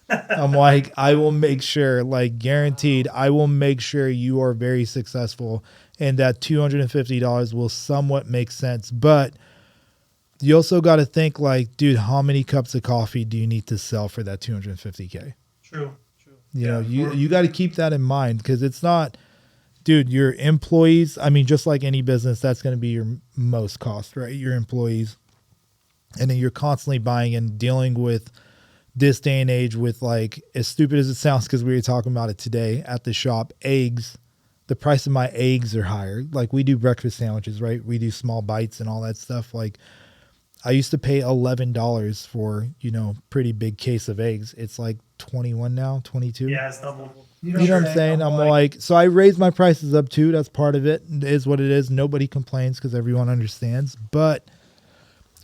Speaker 2: I'm like, I will make sure, like guaranteed, I will make sure you are very successful and that $250 will somewhat make sense. But you also got to think like, dude, how many cups of coffee do you need to sell for that 250K?
Speaker 1: True.
Speaker 2: You got to keep that in mind because it's not, dude, your employees, I mean, just like any business, that's going to be your most cost, right? Your employees. And then you're constantly buying and dealing with this day and age with like, as stupid as it sounds, because we were talking about it today at the shop, eggs. The price of my eggs are higher. Like we do breakfast sandwiches, right? We do small bites and all that stuff. Like I used to pay $11 for, pretty big case of eggs. It's like 21 now, 22.
Speaker 1: Yeah, it's double.
Speaker 2: You know what I'm saying? I'm like, so I raised my prices up too. That's part of it. It is what it is. Nobody complains because everyone understands. But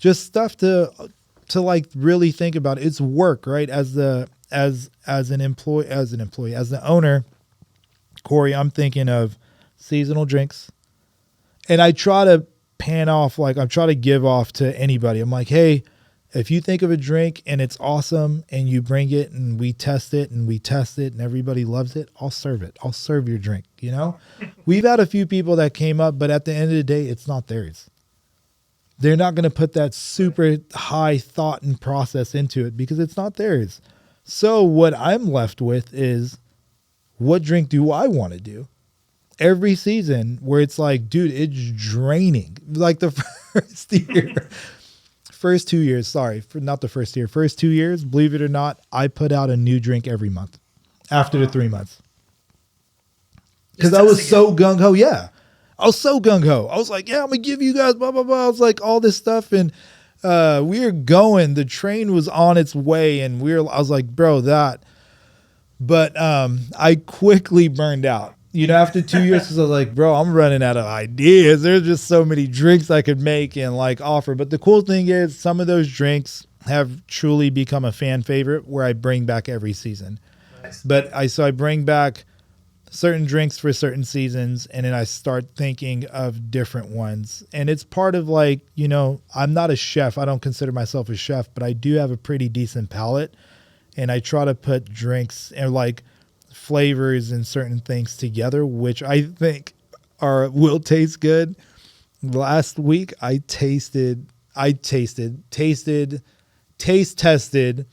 Speaker 2: just stuff to like really think about. It's work, right? As an employee, as the owner, Corey, I'm thinking of seasonal drinks, and I try to pan off, like I'm trying to give off to anybody. I'm like, hey, if you think of a drink and it's awesome and you bring it and we test it and everybody loves it, I'll serve it. I'll serve your drink. We've had a few people that came up, but at the end of the day, it's not theirs. They're not going to put that super high thought and process into it because it's not theirs. So what I'm left with is, what drink do I want to do? Every season where it's like, dude, it's draining. Like the first 2 years, first 2 years, believe it or not, I put out a new drink every month after the 3 months. Because I was so gung-ho. Yeah. I was so gung-ho. I was like, yeah, I'm going to give you guys blah, blah, blah. I was like, all this stuff. And we were going. The train was on its way. And I was like, bro, that. But I quickly burned out. After 2 years, because I was like, bro, I'm running out of ideas. There's just so many drinks I could make and like offer. But the cool thing is some of those drinks have truly become a fan favorite where I bring back every season.
Speaker 1: Nice.
Speaker 2: But I bring back certain drinks for certain seasons, and then I start thinking of different ones. And it's part of like, I'm not a chef. I don't consider myself a chef, but I do have a pretty decent palate. And I try to put drinks and like flavors and certain things together, which I think will taste good. Last week I taste tested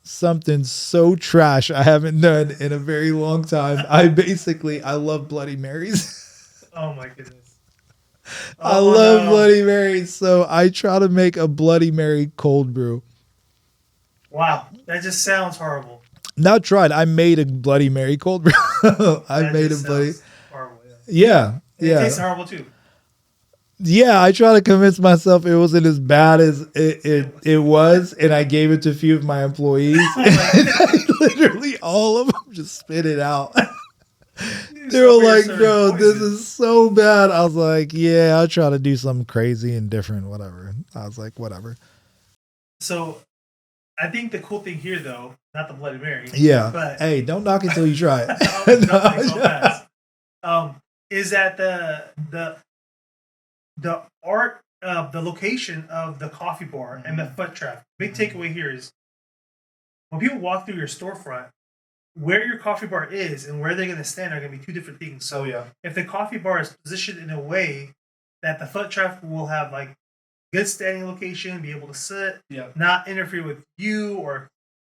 Speaker 2: something so trash I haven't done in a very long time. I love Bloody Marys.
Speaker 1: Oh my goodness.
Speaker 2: I love Bloody Marys. So I try to make a Bloody Mary cold brew.
Speaker 1: Wow. That just sounds horrible.
Speaker 2: Not tried. I made a Bloody Mary cold brew. Horrible. Yeah.
Speaker 1: It tastes horrible too.
Speaker 2: Yeah, I try to convince myself it wasn't as bad as it was, and I gave it to a few of my employees. And literally all of them just spit it out. They were like, bro, this is so bad. I was like, yeah, I'll try to do something crazy and different, whatever. I was like, whatever.
Speaker 1: So I think the cool thing here, though, not the Bloody Mary,
Speaker 2: Yeah.
Speaker 1: but
Speaker 2: Hey, don't knock it till you try
Speaker 1: I'll jump in so
Speaker 2: it.
Speaker 1: fast. Is that the art of the location of the coffee bar and the foot traffic. Big takeaway here is when people walk through your storefront, where your coffee bar is and where they're going to stand are going to be two different things. So if the coffee bar is positioned in a way that the foot traffic will have like good standing location, be able to sit, not interfere with you or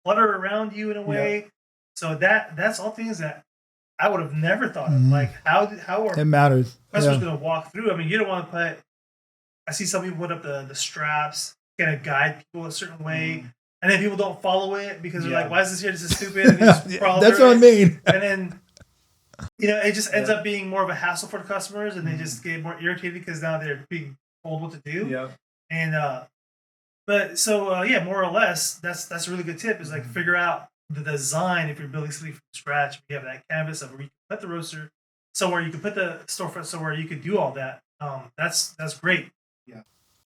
Speaker 1: clutter around you in a way. So that's all things that I would have never thought of. Like how are
Speaker 2: It matters.
Speaker 1: customers going to walk through? I mean, you don't want to put. I see some people put up the straps, kind of guide people a certain way, and then people don't follow it because they're like, "Why is this here? This is stupid." And they just
Speaker 2: That's what I mean.
Speaker 1: And then it just ends up being more of a hassle for the customers, and they just get more irritated because now they're being told what to do.
Speaker 2: Yeah.
Speaker 1: And but so more or less, that's a really good tip. Is like figure out the design if you're building something from scratch. If you have that canvas of where you can put the roaster somewhere, you can put the storefront somewhere, you could do all that. That's great.
Speaker 2: Yeah.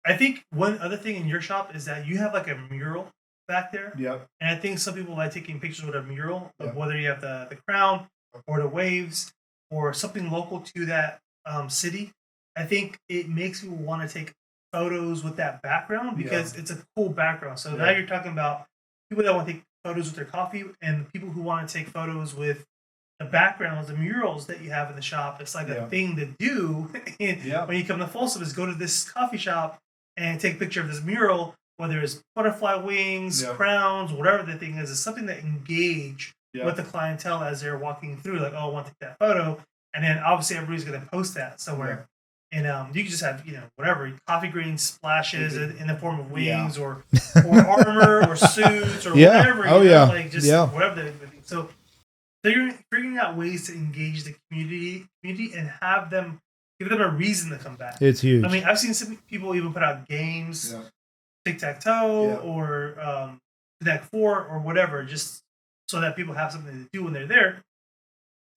Speaker 1: I think one other thing in your shop is that you have like a mural back there.
Speaker 2: Yep.
Speaker 1: And I think some people like taking pictures with a mural of whether you have the crown or the waves or something local to that city. I think it makes people want to take photos with that background because it's a cool background. So now you're talking about people that want to take photos with their coffee and people who want to take photos with the backgrounds, the murals that you have in the shop. It's like a thing to do when you come to Folsom is go to this coffee shop and take a picture of this mural, whether it's butterfly wings, crowns, whatever the thing is. It's something that engage with the clientele as they're walking through. Like, oh, I want to take that photo. And then obviously everybody's going to post that somewhere. And you can just have, whatever, coffee green splashes in the form of wings or armor or suits or whatever. Like just whatever. So figuring out ways to engage the community and give them a reason to come back.
Speaker 2: It's huge.
Speaker 1: I mean, I've seen some people even put out games, tic-tac-toe or Connect Four or whatever, just so that people have something to do when they're there.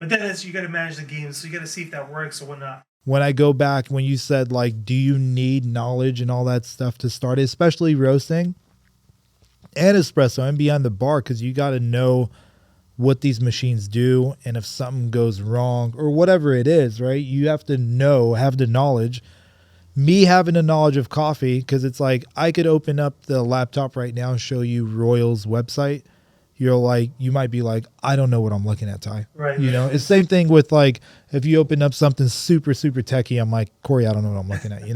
Speaker 1: But then you got to manage the games, so you got to see if that works or whatnot.
Speaker 2: When I go back, when you said like, do you need knowledge and all that stuff to start, especially roasting and espresso and beyond the bar, because you got to know what these machines do, and if something goes wrong or whatever it is, right? You have to have the knowledge. Me having the knowledge of coffee, because it's like I could open up the laptop right now and show you Royal's website. You might be like, I don't know what I'm looking at, Ty.
Speaker 1: Right.
Speaker 2: It's the same thing with like, if you open up something super, super techie, I'm like, Corey, I don't know what I'm looking at,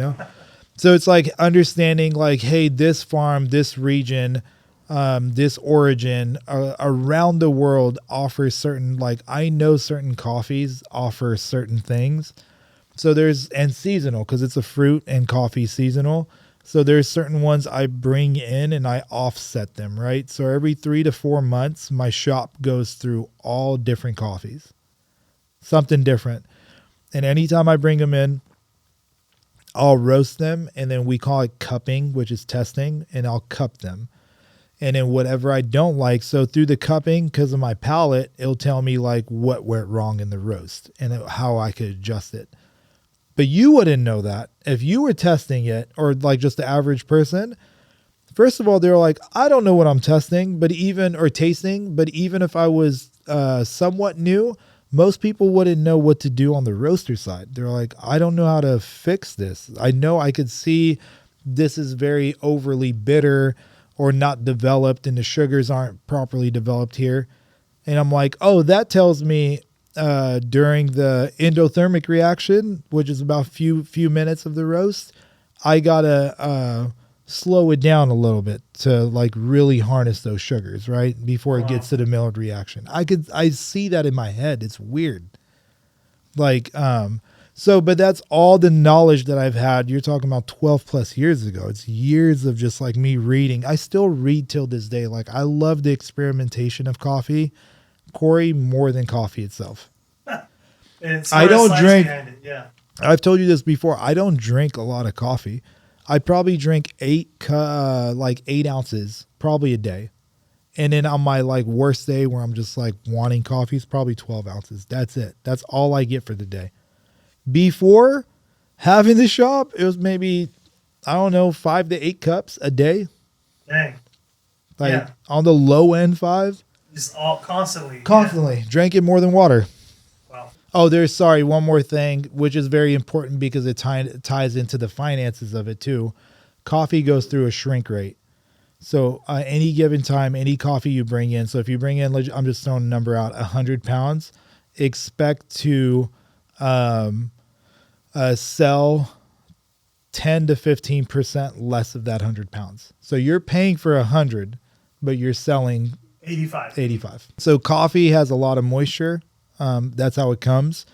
Speaker 2: So it's like understanding like, hey, this farm, this region, this origin around the world offers certain, like I know certain coffees offer certain things. So and seasonal, because it's a fruit and coffee seasonal. So there's certain ones I bring in and I offset them, right? So every 3 to 4 months, my shop goes through all different coffees, something different. And anytime I bring them in, I'll roast them. And then we call it cupping, which is testing, and I'll cup them. And then whatever I don't like, so through the cupping, because of my palate, it'll tell me like what went wrong in the roast and how I could adjust it. But you wouldn't know that if you were testing it, or like just the average person. First of all, they're like, I don't know what I'm testing, tasting. But even if I was somewhat new, most people wouldn't know what to do on the roaster side. They're like, I don't know how to fix this. I know I could see this is very overly bitter or not developed, and the sugars aren't properly developed here. And I'm like, oh, that tells me during the endothermic reaction, which is about few minutes of the roast, I gotta slow it down a little bit to like really harness those sugars, right? Before it gets to the Maillard reaction. I see that in my head. It's weird. Like, but that's all the knowledge that I've had. You're talking about 12 plus years ago. It's years of just like me reading. I still read till this day. Like I love the experimentation of coffee, Corey, more than coffee itself. I don't drink. I've told you this before. I don't drink a lot of coffee. I probably drink 8 ounces probably a day. And then on my like worst day where I'm just like wanting coffee, it's probably 12 ounces. That's it. That's all I get for the day. Before having the shop, it was maybe, I don't know, 5 to 8 cups a day.
Speaker 1: Dang.
Speaker 2: Like
Speaker 1: Yeah.
Speaker 2: on the low end 5,
Speaker 1: Just all constantly.
Speaker 2: constantly drink it more than water.
Speaker 1: Yeah. Wow.
Speaker 2: Oh, there's sorry, one more thing, which is very important because it ties into the finances of it too. Coffee goes through a shrink rate. So any given time, any coffee you bring in. So if you bring in, I'm just throwing a number out, 100 pounds, expect to sell 10 to 15% less of that 100 pounds. So you're paying for 100, but you're selling 85. So coffee has a lot of moisture. That's how it comes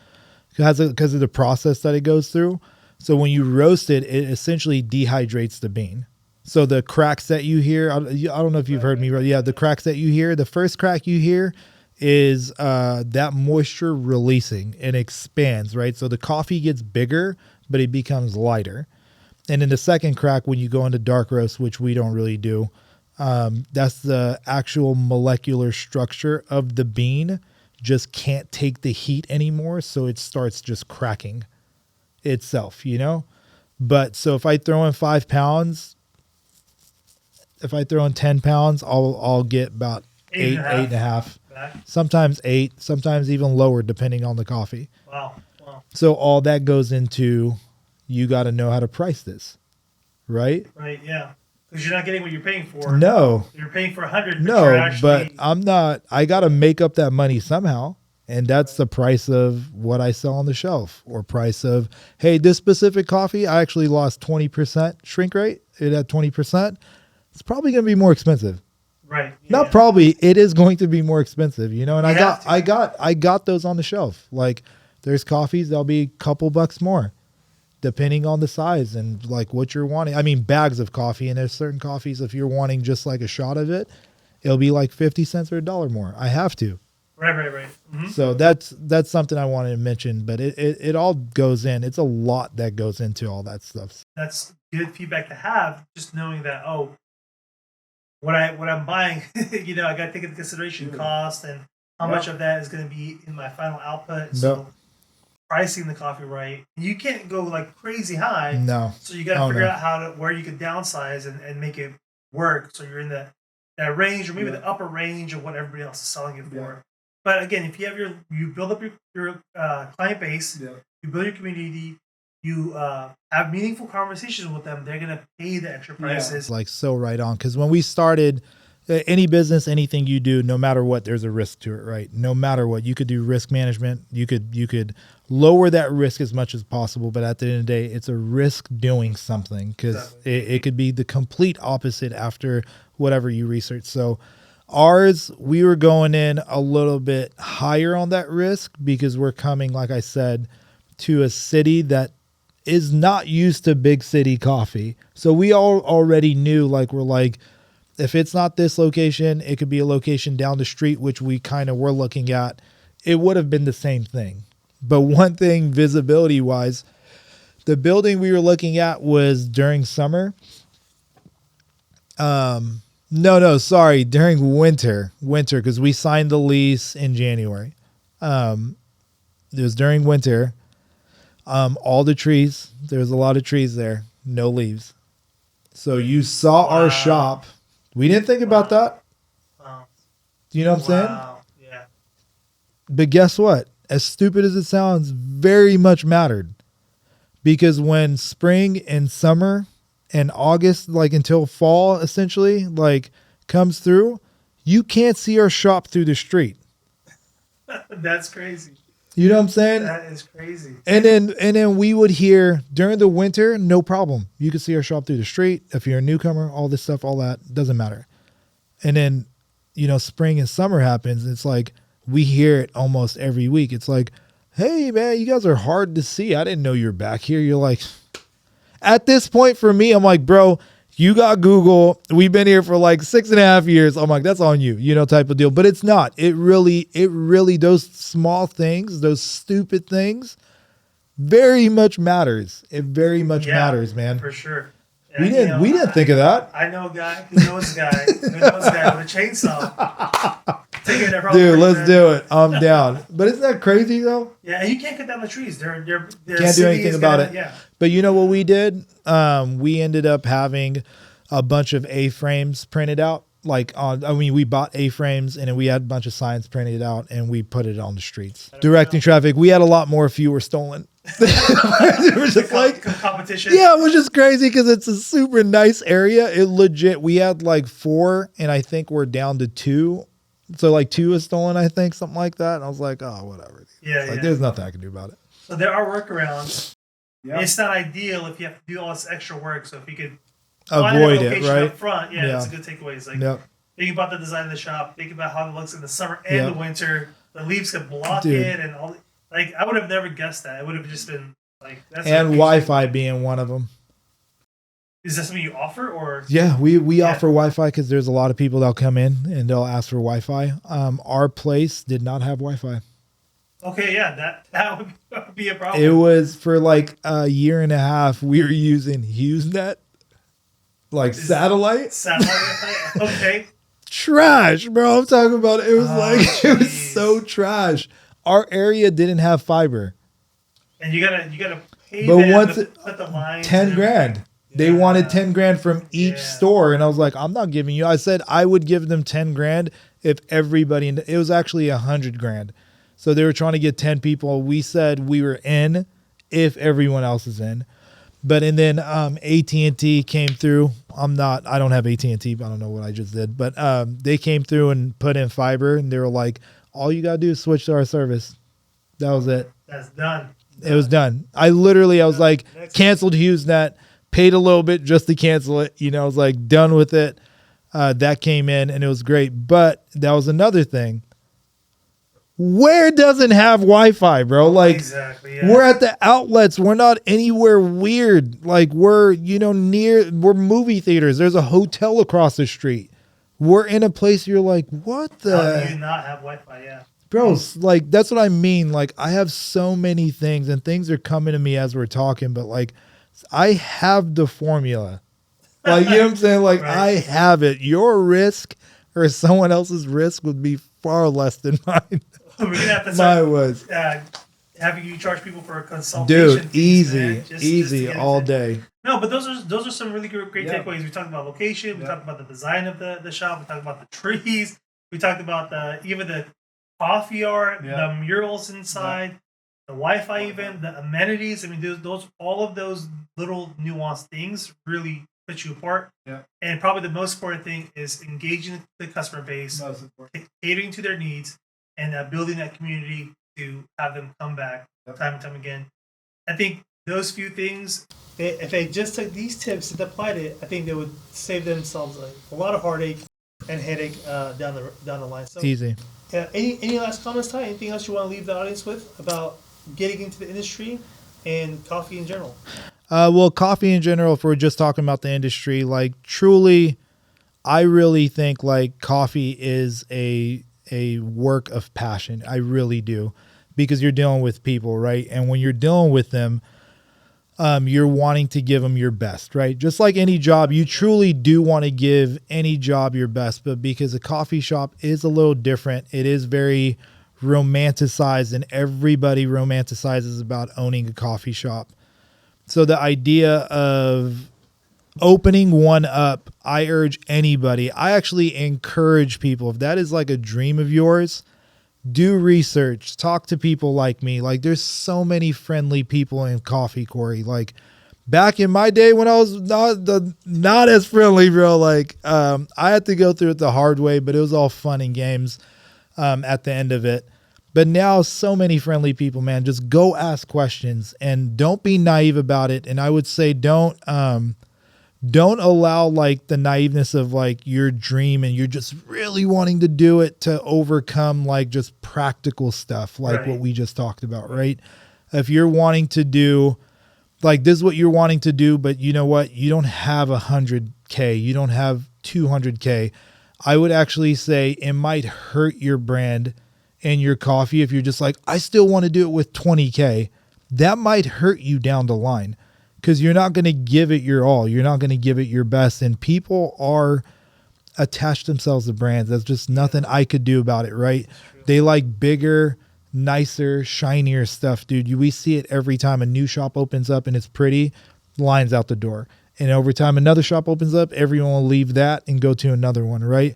Speaker 2: because of the process that it goes through. So when you roast it, it essentially dehydrates the bean. So the cracks that you hear, I don't know if you've heard me, but yeah, the cracks that you hear, the first crack you hear is that moisture releasing and expands, right? So the coffee gets bigger, but it becomes lighter. And then the second crack, when you go into dark roast, which we don't really do, that's the actual molecular structure of the bean just can't take the heat anymore. So it starts just cracking itself, you know? But so if I throw in 5 pounds, if I throw in 10 pounds, I'll get about eight and a half, sometimes 8, sometimes even lower, depending on the coffee.
Speaker 1: Wow.
Speaker 2: So all that goes into, you got to know how to price this, right?
Speaker 1: Right. Yeah. Because you're not getting what you're paying for.
Speaker 2: No.
Speaker 1: You're paying for 100.
Speaker 2: No, but I'm not. I got to make up that money somehow. And that's the price of what I sell on the shelf, or price of, hey, this specific coffee, I actually lost 20% shrink rate. It had 20%. It's probably going to be more expensive.
Speaker 1: Right. Yeah,
Speaker 2: Not probably. It is going to be more expensive, you know. And I got those on the shelf. Like there's coffees that'll be a couple bucks more, depending on the size and like what you're wanting. I mean, bags of coffee, and there's certain coffees, if you're wanting just like a shot of it, it'll be like 50 cents or $1 more. I have to.
Speaker 1: Right. Mm-hmm.
Speaker 2: So that's something I wanted to mention, but it all goes in. It's a lot that goes into all that stuff.
Speaker 1: That's good feedback to have. Just knowing that, what I'm buying, you know, I got to take into consideration cost and how much of that is going to be in my final output. So pricing the coffee right. You can't go like crazy high.
Speaker 2: No.
Speaker 1: So you got to figure out where you can downsize and make it work. So you're in that range, or maybe the upper range of what everybody else is selling it for. Yeah. But again, if you have you build up your client base, you build your community, you have meaningful conversations with them, they're going to pay the extra prices.
Speaker 2: Like so right on. Because when we started any business, anything you do, no matter what, there's a risk to it, right? No matter what, you could do risk management. You could lower that risk as much as possible. But at the end of the day, it's a risk doing something, because it could be the complete opposite after whatever you research. So ours, we were going in a little bit higher on that risk because we're coming, like I said, to a city that is not used to big city coffee. So we all already knew, if it's not this location, it could be a location down the street, which we kind of were looking at. It would have been the same thing. But one thing, visibility wise, the building we were looking at was during summer. During winter, because we signed the lease in January. It was during winter. All the trees, there's a lot of trees there, no leaves. So you saw our shop. We didn't think about that.
Speaker 1: Wow.
Speaker 2: Do you know what I'm saying?
Speaker 1: Yeah.
Speaker 2: But guess what? As stupid as it sounds, very much mattered. Because when spring and summer and August, until fall, essentially, comes through, you can't see our shop through the street.
Speaker 1: That's crazy.
Speaker 2: You know what I'm saying?
Speaker 1: That is crazy.
Speaker 2: And then we would hear during the winter, no problem. You could see our shop through the street. If you're a newcomer, all this stuff, all that, doesn't matter. And then, spring and summer happens. It's like we hear it almost every week. It's like, hey, man, you guys are hard to see. I didn't know you were back here. You're like, at this point for me, I'm like, bro, you got Google. We've been here for 6.5 years. I'm like, that's on you, type of deal. But it's not. It really, those small things, those stupid things, very much matters. It very much matters, man.
Speaker 1: For sure.
Speaker 2: We didn't think of that.
Speaker 1: I know a guy who knows a guy with a chainsaw.
Speaker 2: Dude, let's do it. I'm down. But isn't that crazy though?
Speaker 1: Yeah, and you can't cut down the trees. They're
Speaker 2: can't do anything about it.
Speaker 1: Yeah.
Speaker 2: But you know what we did? We ended up having a bunch of A-frames printed out, like on, I mean, we bought A-frames and then we had a bunch of signs printed out and we put it on the streets. Directing traffic. We had a lot more, few were stolen. It was just like
Speaker 1: competition.
Speaker 2: Yeah, it was just crazy because it's a super nice area. It legit, we had like 4 and I think we're down to 2. So like 2 is stolen, I think, something like that. And I was like, oh, whatever.
Speaker 1: Yeah,
Speaker 2: Like, there's nothing I can do about it.
Speaker 1: So there are workarounds.
Speaker 2: Yep.
Speaker 1: It's not ideal if you have to do all this extra work. So if you could
Speaker 2: Avoid
Speaker 1: find a
Speaker 2: it,
Speaker 1: location
Speaker 2: right?
Speaker 1: up front, that's a good takeaway. It's like think about the design of the shop, think about how it looks in the summer and the winter. The leaves could block it, and all. Like I would have never guessed that. It would have just been like that's.
Speaker 2: And Wi-Fi being one of them.
Speaker 1: Is that something you offer, or?
Speaker 2: Yeah, we offer Wi-Fi because there's a lot of people that'll come in and they'll ask for Wi-Fi. Our place did not have Wi-Fi.
Speaker 1: Okay, yeah, that would be a problem.
Speaker 2: It was for like a year and a half. We were using HughesNet, like satellite.
Speaker 1: Satellite, okay.
Speaker 2: Trash, bro. I'm talking about it. It was it was so trash. Our area didn't have fiber.
Speaker 1: And you gotta pay
Speaker 2: but
Speaker 1: them
Speaker 2: once
Speaker 1: to put the lines.
Speaker 2: 10 grand. They wanted 10 grand from each store. And I was like, I'm not giving you. I said I would give them 10 grand if everybody, it was actually 100 grand. So they were trying to get 10 people. We said we were in if everyone else is in. But and then AT&T came through. I don't have AT&T, but I don't know what I just did. But they came through and put in fiber and they were like, all you got to do is switch to our service. That was it.
Speaker 1: That's done.
Speaker 2: It was done. I was like, canceled HughesNet, paid a little bit just to cancel it. You know, I was like, done with it. That came in and it was great. But that was another thing. Where doesn't have Wi-Fi, bro? Like,
Speaker 1: exactly,
Speaker 2: we're at the outlets. We're not anywhere weird. Like, we're movie theaters. There's a hotel across the street. We're in a place you're like, what the?
Speaker 1: How do you not have Wi-Fi? Yeah.
Speaker 2: Bro, like, that's what I mean. Like, I have so many things and things are coming to me as we're talking, but like, I have the formula. Like, you know what I'm saying? Like, right. I have it. Your risk or someone else's risk would be far less than mine.
Speaker 1: We're gonna have to start, having you charge people for a consultation.
Speaker 2: Dude, easy all day.
Speaker 1: No, but those are some really great takeaways. We talked about location. We talked about the design of the shop. We talked about the trees. We talked about even the coffee art, the murals inside, the Wi-Fi, even the amenities. I mean, those all of those little nuanced things really put you apart. Yeah. And probably the most important thing is engaging the customer base, catering to their needs, and building that community to have them come back time and time again. I think those few things, if they just took these tips and applied it, I think they would save themselves a lot of heartache and headache down the line. So,
Speaker 2: easy.
Speaker 1: Any last comments, Ty? Anything else you want to leave the audience with about getting into the industry and coffee in general?
Speaker 2: Well, coffee in general, if we're just talking about the industry, like truly, I really think like coffee is a work of passion. I really do, because you're dealing with people, right? And when you're dealing with them, you're wanting to give them your best, right? Just like any job, you truly do want to give any job your best, but because a coffee shop is a little different, it is very romanticized, and everybody romanticizes about owning a coffee shop. So the idea of opening one up, I urge anybody, I actually encourage people, if that is like a dream of yours, do research, talk to people like me. Like, there's so many friendly people in coffee, Corey. Like, back in my day when I was not as friendly, bro, like, I had to go through it the hard way, but it was all fun and games at the end of it. But now so many friendly people, man, just go ask questions and don't be naive about it. And I would say don't allow like the naiveness of like your dream and you're just really wanting to do it to overcome like just practical stuff like what we just talked about, right? If you're wanting to do like this is what you're wanting to do, but you know what? You don't have 100K, you don't have 200K. I would actually say it might hurt your brand and your coffee if you're just like, I still want to do it with 20K. That might hurt you down the line, because you're not going to give it your all. You're not going to give it your best. And people are attached themselves to brands. That's just nothing I could do about it, right? They like bigger, nicer, shinier stuff, dude. We see it every time a new shop opens up and it's pretty, lines out the door. And over time, another shop opens up, everyone will leave that and go to another one, right?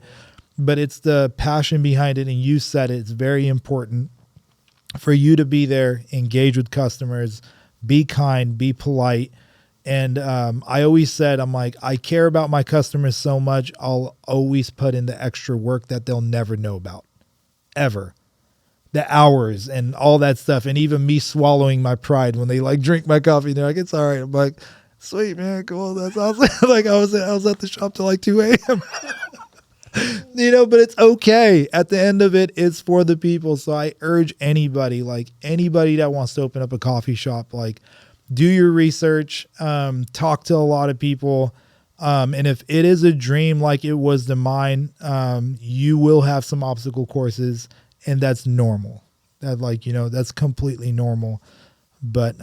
Speaker 2: But it's the passion behind it. And you said it, it's very important for you to be there, engage with customers, be kind, be polite. And I always said, I'm like, I care about my customers so much, I'll always put in the extra work that they'll never know about, ever. The hours and all that stuff. And even me swallowing my pride when they like drink my coffee. They're like, it's all right. I'm like, sweet, man, cool. That's awesome. Like I was at the shop till like 2 a.m. But it's okay. At the end of it, it's for the people. So I urge anybody that wants to open up a coffee shop, like do your research, talk to a lot of people. And if it is a dream like it was the mine, you will have some obstacle courses, and that's normal. That's completely normal. But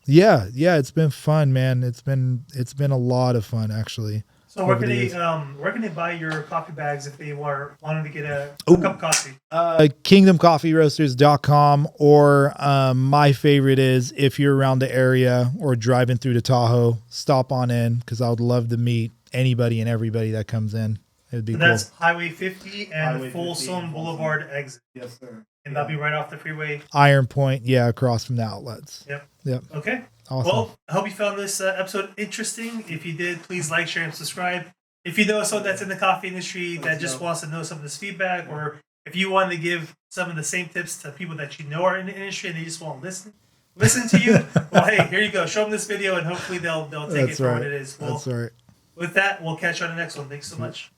Speaker 2: yeah, it's been fun, man. It's been a lot of fun, actually.
Speaker 1: So where can they buy your coffee bags if they were wanting to get a cup of coffee?
Speaker 2: KingdomCoffeeRoasters.com, or my favorite is if you're around the area or driving through the Tahoe, stop on in, because I would love to meet anybody and everybody that comes in. It'd be cool.
Speaker 1: That's Highway 50 and Folsom Boulevard exit.
Speaker 2: Yes, sir.
Speaker 1: And that'll be right off the freeway.
Speaker 2: Iron Point, yeah, across from the outlets.
Speaker 1: Yep. Okay.
Speaker 2: Awesome.
Speaker 1: Well, I hope you found this episode interesting. If you did, please like, share, and subscribe. If you know someone that's in the coffee industry that just wants to know some of this feedback, or if you want to give some of the same tips to people that you know are in the industry and they just want to listen to you, well, hey, here you go. Show them this video, and hopefully they'll take it for what it is. Well,
Speaker 2: that's right.
Speaker 1: With that, we'll catch you on the next one. Thanks so much.